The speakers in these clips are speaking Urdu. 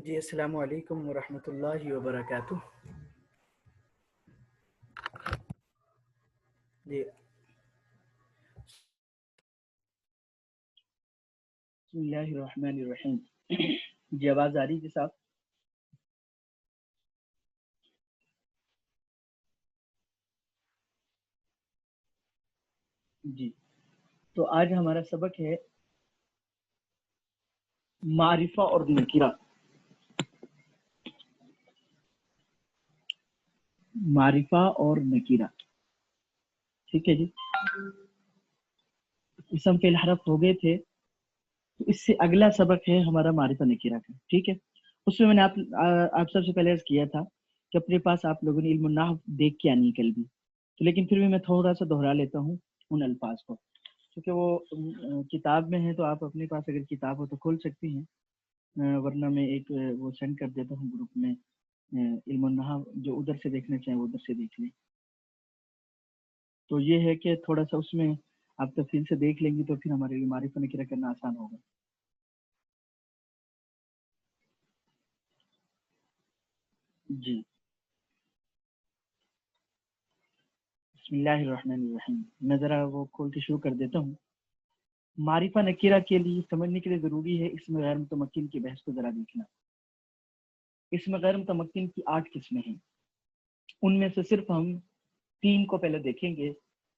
جی السلام علیکم ورحمۃ اللہ وبرکاتہ. جی بسم اللہ الرحمن الرحیم. جی آواز آ رہی ہے صاحب؟ جی تو آج ہمارا سبق ہے معرفہ اور نکرہ. معرفہ اور نکرہ، ٹھیک ہے جی. اسم فعل حرف ہو گئے تھے، تو اس سے اگلا سبق ہے ہمارا معرفہ نکرہ کا. ٹھیک ہے، اس میں نے آپ سب سے پہلے عرض کیا تھا کہ اپنے پاس آپ لوگوں نے علم النحو دیکھ کے آنی کل بھی، تو لیکن پھر بھی میں تھوڑا سا دہرا لیتا ہوں ان الفاظ کو، کیونکہ وہ کتاب میں ہے. تو آپ اپنے پاس اگر کتاب ہو تو کھول سکتی ہیں، ورنہ میں ایک وہ سینڈ کر دیتا ہوں گروپ میں. علم النحو جو ادھر سے دیکھنا چاہیں وہ ادھر سے دیکھ لیں. تو یہ ہے کہ تھوڑا سا اس میں آپ تفصیل سے دیکھ لیں گی تو پھر ہمارے لیے معرفہ نکرہ کرنا آسان ہوگا. جی بسم اللہ الرحمن الرحیم. میں ذرا وہ کھول کے شروع کر دیتا ہوں. معرفہ نکرہ کے لیے سمجھنے کے لیے ضروری ہے اسم غیر متمکن کی بحث کو ذرا دیکھنا. اسم غیر متمکن کی 8 قسمیں ہیں، ان میں سے صرف ہم 3 کو پہلے دیکھیں گے،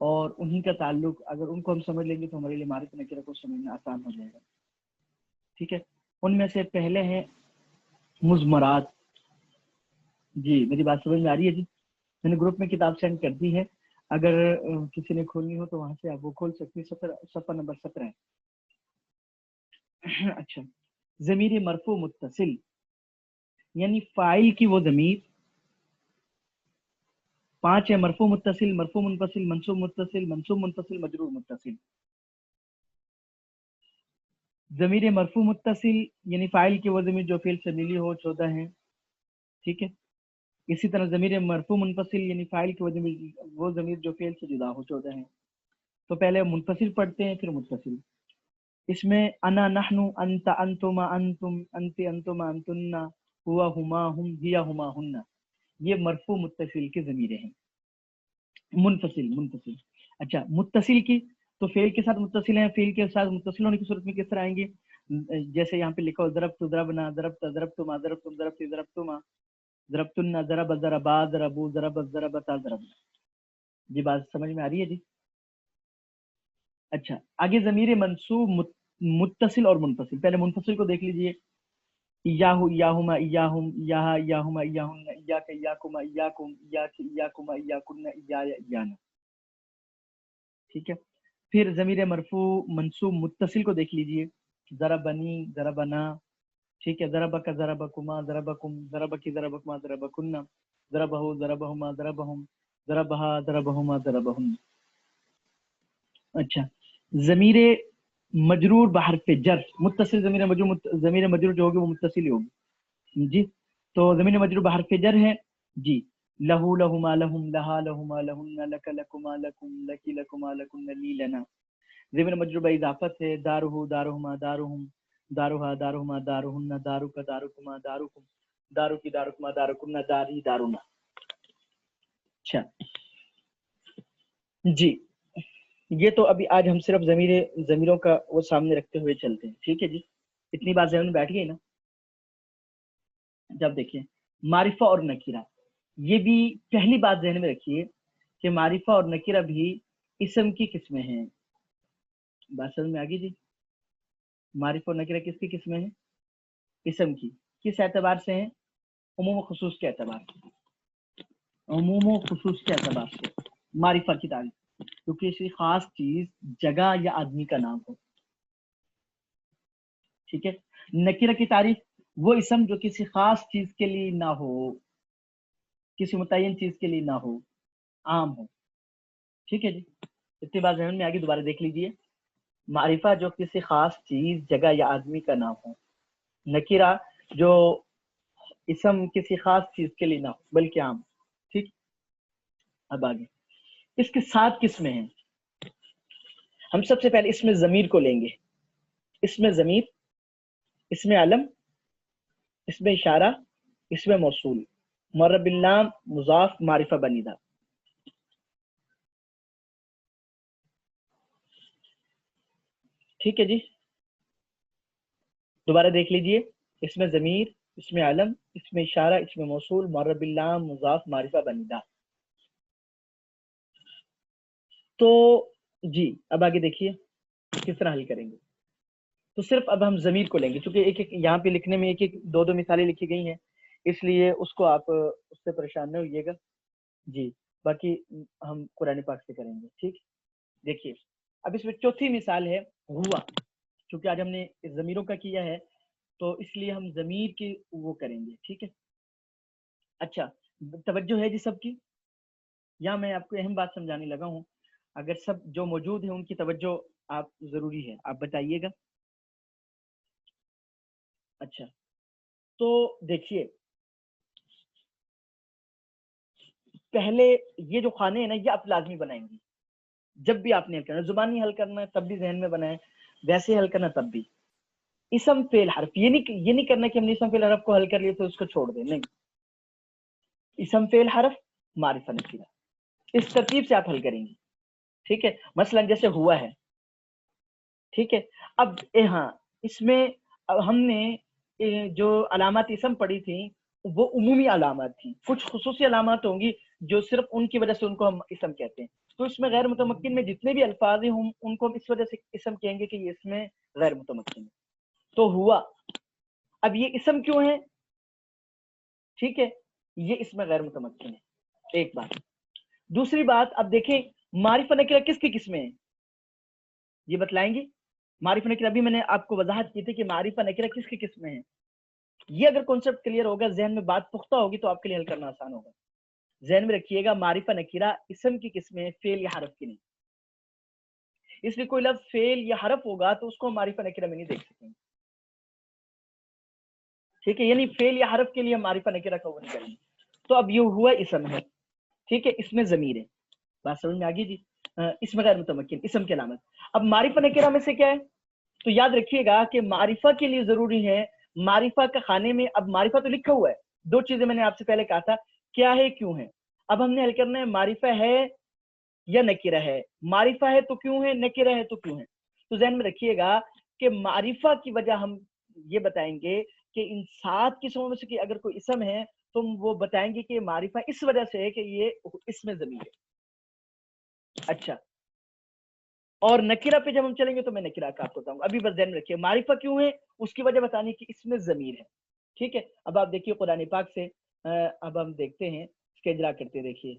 اور انہی کا تعلق اگر ان کو ہم سمجھ لیں گے تو ہمارے لیے معرفہ نکرہ کو سمجھنا آسان ہو جائے گا. ٹھیک ہے، ان میں سے پہلے ہیں مضمرات. جی میری بات سمجھ میں آ رہی ہے؟ جی میں نے گروپ میں کتاب سینڈ کر دی ہے، اگر کسی نے کھولنی ہو تو وہاں سے آپ وہ کھول سکتی ہیں. صفحہ نمبر 17 ہے. اچھا، ضمیر مرفوع متصل یعنی فاعل کی وہ ضمیر 5 ہے: مرفوع متصل، مرفوع منفصل، منصوب متصل، منصوب منفصل، مجرور متصل. ضمیر مرفوع متصل یعنی فاعل کی وہ ضمیر جو فعل سے ملی ہو 14 ہیں. ٹھیک ہے، اسی طرح ضمیر مرفوع منفصل یعنی فاعل کی وہ ضمیر جو فعل سے جدا ہو 14 ہیں. تو پہلے منفصل پڑھتے ہیں پھر متصل. اس میں انا نحن انت انتما انتم انت انتما انتن ہوا ہما ہم ہیا ہما ہن، یہ مرفوع متصل کے ضمیریں ہیں. منفصل. اچھا، متصل کی تو فعل کے ساتھ متصل ہیں. فعل کے ساتھ متصل ہونے کی صورت میں کس طرح آئیں گے؟ جیسے یہاں پہ لکھا ہو ضربت ضربنا، ضربت ضربتما، ضربتم ضربتی ضربتما، ضربتن ضرب ضربا ضربو ضربت ضربتا ضربنا. یہ بات سمجھ میں آ رہی ہے جی؟ اچھا، آگے ضمیر منصوب متصل اور منفصل. پہلے منفصل کو دیکھ لیجئے. ایاہو ایاہما ایاہم ایاہا ایاہما ایاہن ایاک ایاکما ایاکم ایاک ایاکما ایاکن ایایا ایانا. ٹھیک ہے، پھر ضمیر مرفوع منصوب متصل کو دیکھ لیجئے. ضربنی ضربنا. ٹھیک ہے، ضربک ضربکما ضربکم ضربکی ضربکما ضربکن ضربہو ضربہما ضربہم ضربہا ضربہما ضربہن. اچھا، ضمیر مجرور بحرف جر متصل. ضمیر مجرور جو ہوگی وہ متصل ہی ہوگی. جی تو ضمیر مجرور بحرف جر ہے. جی لہو لہما لہم لہا لہما لہن لک لکما لکم لکی لکما لکن لی لنا. ضمیر مجرور باضافت ہے. دارہ دارہما دارہم دارہا دارہما دارہن دارک دارکما دارکم دارکی دارکما دارکن داری دارنا. اچھا جی، یہ تو ابھی آج ہم صرف ضمیروں کا وہ سامنے رکھتے ہوئے چلتے ہیں. ٹھیک ہے جی، اتنی بات ذہن میں بیٹھ گئی نا؟ جب دیکھیں معرفہ اور نکرہ، یہ بھی پہلی بات ذہن میں رکھیے کہ معرفہ اور نکرہ بھی اسم کی قسمیں ہیں. بات سمجھ میں آ گئی جی؟ معرفہ اور نکرہ کس کی قسمیں ہیں؟ اسم کی. کس اعتبار سے ہیں؟ عموم و خصوص کے اعتبار سے. عموم و خصوص کے اعتبار سے معرفہ کی تعریف کیونکہ کسی خاص چیز جگہ یا آدمی کا نام ہو. ٹھیک ہے، نکرہ کی تعریف وہ اسم جو کسی خاص چیز کے لیے نہ ہو، کسی متعین چیز کے لیے نہ ہو، عام ہو. ٹھیک ہے جی، اتنی بات ذہن میں آگے دوبارہ دیکھ لیجئے. معرفہ جو کسی خاص چیز جگہ یا آدمی کا نام ہو، نکرہ جو اسم کسی خاص چیز کے لیے نہ ہو بلکہ عام. ٹھیک، اب آگے اس کے 7 قسمیں ہیں. ہم سب سے پہلے اس میں ضمیر کو لیں گے. اس میں ضمیر، اس میں علم، اس میں اشارہ، اس میں موصول، مر باللام مضاف معرفہ بنیدہ. ٹھیک ہے جی، دوبارہ دیکھ لیجئے. اس میں ضمیر، اس میں علم، اس میں اشارہ، اس میں موصول، مر باللام مضاف معرفہ بنیدہ. تو جی اب آگے دیکھیے کس طرح حل کریں گے. تو صرف اب ہم ضمیر کو لیں گے، چونکہ ایک ایک یہاں پہ لکھنے میں ایک ایک دو دو مثالیں لکھی گئی ہیں، اس لیے اس کو آپ اس سے پریشان نہ ہوئیے گا. جی باقی ہم قرآن پاک سے کریں گے. ٹھیک، دیکھیے اب اس میں چوتھی مثال ہے ہوا. چونکہ آج ہم نے ضمیروں کا کیا ہے تو اس لیے ہم ضمیر کی وہ کریں گے. ٹھیک ہے، اچھا توجہ ہے جی سب کی. یہاں میں آپ کو اہم بات سمجھانے لگا ہوں، اگر سب جو موجود ہیں ان کی توجہ آپ ضروری ہے، آپ بتائیے گا. اچھا تو دیکھیے پہلے یہ جو خانے ہیں نا یہ آپ لازمی بنائیں گی. جب بھی آپ نے حل کرنا، زبانی حل کرنا ہے تب بھی ذہن میں بنائیں، ویسے حل کرنا تب بھی. اسم فعل حرف، یہ نہیں کرنا کہ ہم نے اسم فعل حرف کو حل کر لیے تو اس کو چھوڑ دیں، نہیں. اسم فعل حرف معرفہ نکرہ، اس ترتیب سے آپ حل کریں گے. ٹھیک ہے، مثلا جیسے ہوا ہے. ٹھیک ہے، اب ہاں اس میں ہم نے جو علامات اسم پڑھی تھیں وہ عمومی علامات تھیں، کچھ خصوصی علامات ہوں گی جو صرف ان کی وجہ سے ان کو ہم اسم کہتے ہیں. تو اس میں غیر متمکن میں جتنے بھی الفاظ ہیں ان کو ہم اس وجہ سے اسم کہیں گے کہ یہ اس میں غیر متمکن ہے. تو ہوا، اب یہ اسم کیوں ہے؟ ٹھیک ہے، یہ اس میں غیر متمکن ہے، ایک بات. دوسری بات اب دیکھیں معرفہ نکرہ کس کی قسمیں ہیں یہ بتلائیں گے. معرفہ نکرہ ابھی میں نے آپ کو وضاحت کی تھی کہ معرفہ نکرہ کس کی قسمیں ہیں. یہ اگر کانسیپٹ کلیئر ہوگا، ذہن میں بات پختہ ہوگی تو آپ کے لیے حل کرنا آسان ہوگا. ذہن میں رکھیے گا معرفہ نکرہ اسم کی قسمیں ہیں، فعل یا حرف کی نہیں. اس لیے کوئی لفظ فعل یا حرف ہوگا تو اس کو معرفہ نکرہ میں نہیں دیکھ سکیں گے. ٹھیک ہے، یعنی فعل یا حرف کے لیے معرفہ نکرہ کا وہ نہیں کریں گے. تو اب یہ ہوا اسم ہے. ٹھیک ہے، اس میں ضمیر ہے. بات سمجھ میں آ گئی جی. اس میں غیر متمکن اسم کی علامت. اب معرفہ نکرہ میں سے کیا ہے؟ تو یاد رکھیے گا کہ معرفہ کے لیے ضروری ہے، معرفہ کا خانے میں اب معرفہ تو لکھا ہوا ہے. دو چیزیں میں نے آپ سے پہلے کہا تھا، کیا ہے کیوں ہے. اب ہم نے حل کرنا ہے معرفہ ہے یا نکرہ ہے. معرفہ ہے تو کیوں ہے، نکرہ ہے تو کیوں ہے. تو ذہن میں رکھیے گا کہ معرفہ کی وجہ ہم یہ بتائیں گے کہ ان 7 قسموں میں سے اگر کوئی اسم ہے تو وہ بتائیں گے کہ معرفہ اس وجہ سے ہے کہ یہ اس میں ضمیر ہے. اچھا، اور نکرہ پہ جب ہم چلیں گے تو میں نکرہ کا آپ کو بتاؤں گا. ابھی بس ذہن میں رکھیے معرفہ کیوں ہے اس کی وجہ بتانے کی اس میں ضمیر ہے. ٹھیک ہے، اب آپ دیکھیے قرآن پاک سے اب ہم دیکھتے ہیں اس کے اجرا کرتے. دیکھیے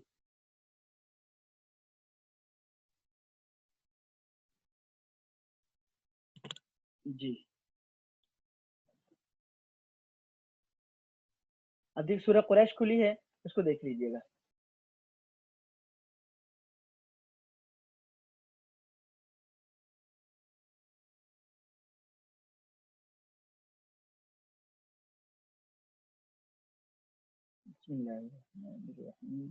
جی، اب دیکھ سورہ قریش کھلی ہے، اس کو دیکھ لیجئے گا. بسم اللہ الرحمن الرحیم.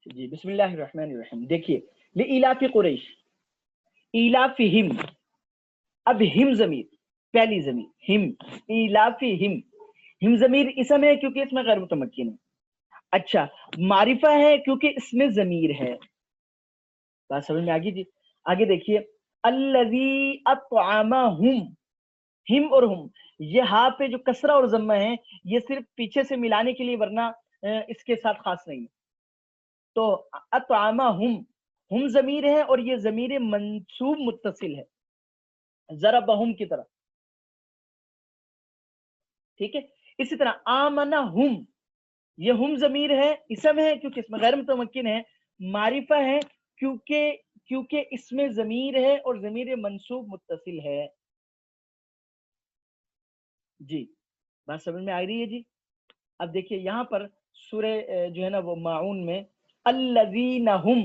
جی بسم اللہ الرحمن الرحیم. دیکھیے لإلاف قریش، ایلافہم. اب ہم ضمیر، پہلی ضمیر ہم، ایلافہم. ہم ضمیر اسم ہے کیونکہ اس میں غیر متمکن ہے. اچھا، معرفہ ہے کیونکہ اس میں ضمیر ہے. بات سمجھ میں آگی جی. آگے دیکھیے الذی اطعمہم. ہم اور ہم، یہ ہاں پہ جو کسرہ اور ضمہ ہے یہ صرف پیچھے سے ملانے کے لیے، ورنہ اس کے ساتھ خاص نہیں. تو اطعمہم، ہم ضمیر ہے اور یہ ضمیر منصوب متصل ہے ضربہم کی طرح. ٹھیک ہے، اسی طرح آمنہم، یہ ہم ضمیر ہے، اسم ہے کیونکہ اس میں غیر متمکن ہے. معرفہ ہے کیونکہ اس میں ضمیر ہے اور ضمیر منصوب متصل ہے. جی بات سمجھ میں آ رہی ہے جی. اب دیکھیے یہاں پر سورہ جو ہے نا وہ معون میں الذین ہم،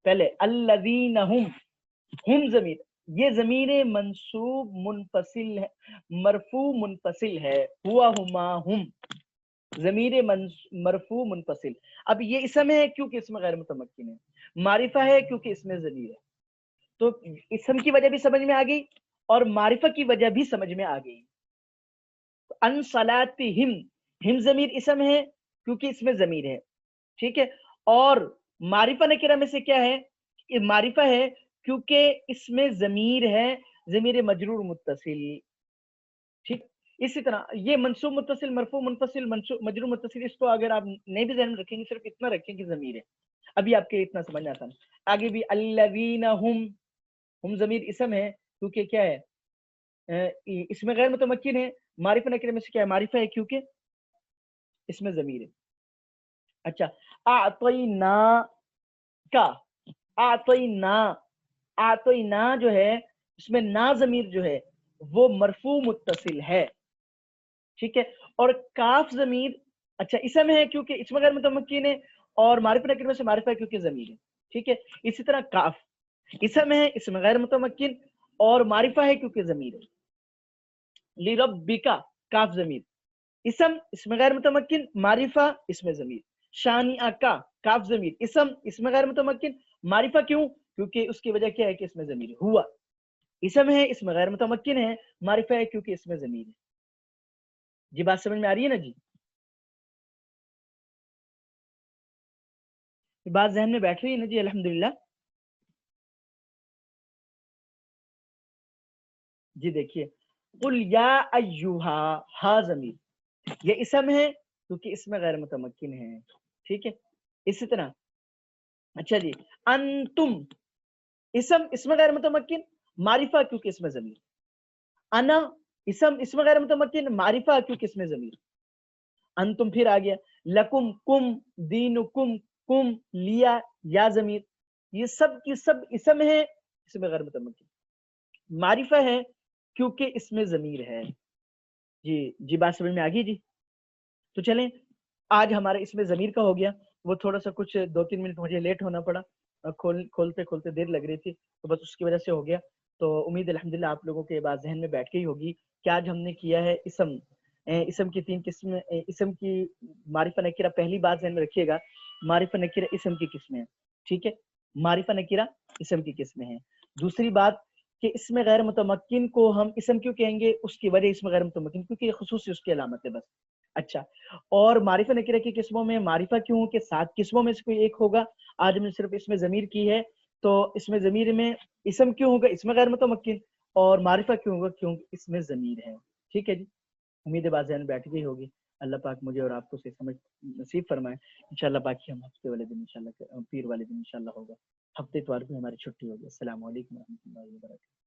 پہلے الذین ہم ضمیر، یہ ضمیر منصوب منفصل ہے، مرفوع منفصل ہے. ہوا ہما ہم. ضمیر مرفوع منفصل. اب یہ اسم ہے کیونکہ اس میں غیر متمکن ہے, معرفہ ہے کیونکہ اس میں ضمیر ہے. تو اسم کی وجہ بھی سمجھ میں آ گئی اور معرفہ کی وجہ بھی سمجھ میں آ گئی. ان صلاتہم, ہم ضمیر اسم ہے کیونکہ اس میں ضمیر ہے, ٹھیک ہے. اور معرفہ نکرہ میں سے کیا ہے, معرفہ ہے کیونکہ اس میں ضمیر ہے, ضمیر مجرور متصل. ٹھیک, اسی طرح یہ منصوب متصل, مرفوع منفصل, مجرور متصل, اس کو اگر آپ نہیں بھی ذہن میں رکھیں گے, صرف اتنا رکھیں کہ ضمیر ہے. ابھی آپ کے اتنا سمجھ آتا ہے. آگے بھی الذین ہم ضمیر اسم ہے کیونکہ کیا ہے, اس میں غیر متمکن ہے. معرفہ نکرہ میں سے کیا ہے, معرفہ ہے کیونکہ اس میں ضمیر ہے. اچھا, اعطینا کا, اعطینا جو ہے اس میں نا ضمیر جو ہے وہ مرفوع متصل ہے, ٹھیک ہے. اور کاف ضمیر اچھا اسم ہے کیونکہ اس میں غیر متمکن ہے, اور معرفہ نکرہ میں سے معرفہ ہے کیونکہ ضمیر ہے, ٹھیک ہے. اسی طرح کاف اسم ہے, اس میں غیر متمکن, اور معرفہ ہے کیونکہ ضمیر ہے. لربک, کاف ضمیر اسم, اس میں غیر متمکن, معرفہ اس میں ضمیر. شانئک, کاف ضمیر اسم, اس میں غیر متمکن, معرفہ کیوں, کیونکہ اس کی وجہ کیا ہے کہ اس میں ضمیر ہے. ہوا اسم ہے, اس میں غیر متمکن ہے, معرفہ ہے کیونکہ اس میں ضمیر ہے. جی بات سمجھ میں آ رہی ہے نا جی؟ بات ذہن میں بیٹھ رہی ہے نا جی؟ الحمدللہ. جی دیکھیے, قل یا ایھا, ہا ضمیر یہ اسم ہے کیونکہ اس میں غیر متمکن ہے, ٹھیک ہے. اسی طرح اچھا جی, انتم اسم, اس میں غیر متمکن, معرفہ کیونکہ اس میں ضمیر. انا اسم, اس میں غیر متمکن, معرفہ کیونکہ اس میں ضمیر. انتم پھر آ گیا, لکم, کم, دینکم, کم, لیا, یا ضمیر. یہ سب کی سب اسم ہے, اس میں غیر متمکن. معرفہ ہے کیونکہ اس میں ضمیر ہے. جی بات سمجھ میں آ گئی جی؟ تو چلیں, آج ہمارا اس میں ضمیر کا ہو گیا. وہ تھوڑا سا کچھ 2-3 منٹ مجھے لیٹ ہونا پڑا, کھولتے دیر لگ رہی تھی, تو بس اس کی وجہ سے ہو گیا. تو امید الحمدللہ آپ لوگوں کے بات ذہن میں بیٹھ گئی ہوگی کہ آج ہم نے کیا ہے اسم کی 3 قسمیں. اسم کی معرفہ نکرہ, پہلی بات ذہن میں رکھیے گا, معرفہ نکرہ اسم کی قسمیں ہیں, ٹھیک ہے. معرفہ نکرہ اسم کی قسمیں ہیں. دوسری بات کہ اس میں غیر متمکن کو ہم اسم کیوں کہیں گے, اس کی وجہ اس میں غیر متمکن کیونکہ یہ خصوصی اس کی علامت ہے بس. اچھا, اور معرفہ نکرہ کی قسموں میں معرفہ کیوں کہ 7 قسموں میں سے کوئی ایک ہوگا. آج ہم نے صرف اس میں ضمیر کی ہے, تو اس میں ضمیر میں اسم کیوں ہوگا, اس میں غیر متمکن, اور معرفہ کیوں ہوگا کیونکہ اس میں ضمیر ہے, ٹھیک ہے جی. امید بات ذہن بیٹھ گئی ہوگی. اللہ پاک مجھے اور آپ کو سے سمجھ نصیب فرمائے. انشاءاللہ باقی ہم ہفتے والے دن انشاءاللہ, پیر والے دن انشاءاللہ ہوگا. ہفتے اتوار کو ہماری چھٹی ہوگی. السلام علیکم ورحمۃ اللہ وبرکاتہ.